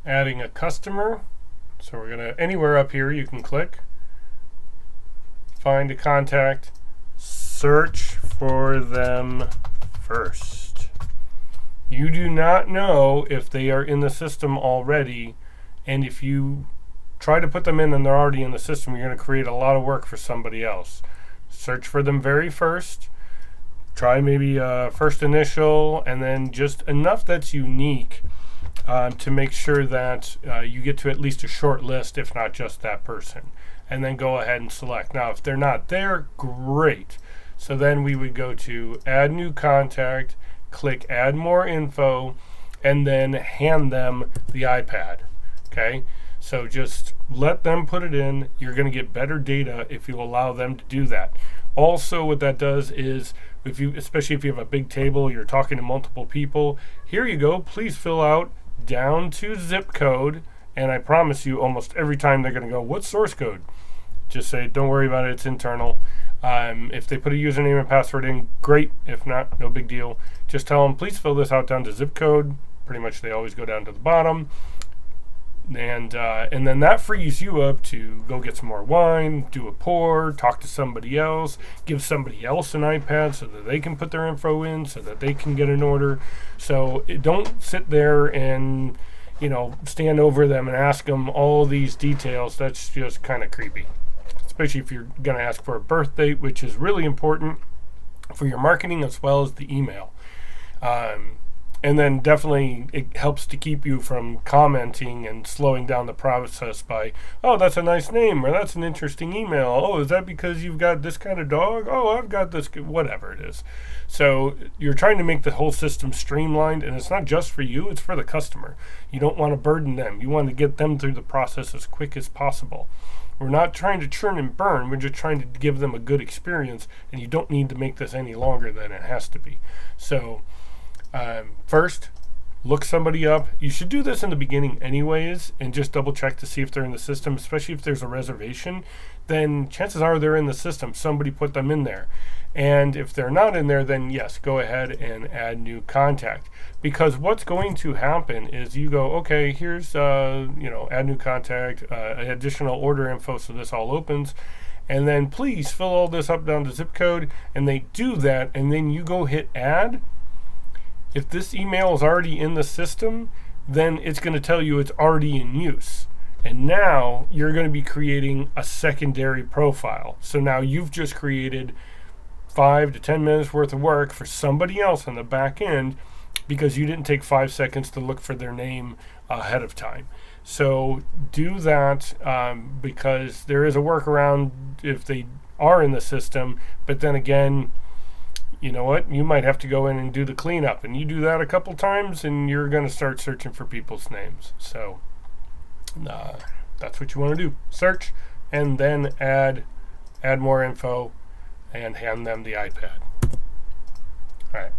adding a customer. So we're gonna, anywhere up here you can click, find a contact, search for them first. You do not know if they are in the system already, and if you try to put them in and they're already in the system, you're going to create a lot of work for somebody else. Search for them very first. Try maybe first initial, and then just enough that's unique to make sure that you get to at least a short list, if not just that person. And then go ahead and select. Now, if they're not there, great. So then we would go to Add New Contact, click Add More Info, and then hand them the iPad. Okay? So just let them put it in. You're going to get better data if you allow them to do that. Also, what that does is, if you, especially if you have a big table, you're talking to multiple people, here you go. Please fill out down to zip code. And I promise you, almost every time they're going to go, what's source code? Just say, don't worry about it, it's internal. If they put a username and password in, great. If not, no big deal. Just tell them, please fill this out down to zip code. Pretty much they always go down to the bottom. And then that frees you up to go get some more wine, do a pour, talk to somebody else, give somebody else an iPad so that they can put their info in, so that they can get an order. So don't sit there and stand over them and ask them all these details. That's just kind of creepy, especially if you're going to ask for a birth date, which is really important for your marketing as well as the email. And then definitely it helps to keep you from commenting and slowing down the process by, oh, that's a nice name, or that's an interesting email. Oh, is that because you've got this kind of dog? Oh, I've got this, whatever it is. So you're trying to make the whole system streamlined, and it's not just for you, it's for the customer. You don't want to burden them. You want to get them through the process as quick as possible. We're not trying to churn and burn. We're just trying to give them a good experience, and you don't need to make this any longer than it has to be. So first, look somebody up. You should do this in the beginning anyways, and just double check to see if they're in the system, especially if there's a reservation. Then chances are they're in the system. Somebody put them in there. And if they're not in there, then yes, go ahead and add new contact. Because what's going to happen is you go, okay, here's add new contact, additional order info, so this all opens. And then please fill all this up down to zip code. And they do that, and then you go hit add. If this email is already in the system, then it's going to tell you it's already in use. And now you're going to be creating a secondary profile. So now you've just created 5 to 10 minutes worth of work for somebody else on the back end because you didn't take 5 seconds to look for their name ahead of time. So do that because there is a workaround if they are in the system, but then again, you know what? You might have to go in and do the cleanup, and you do that a couple times, and you're going to start searching for people's names. So that's what you want to do. Search, and then add more info, and hand them the iPad. All right.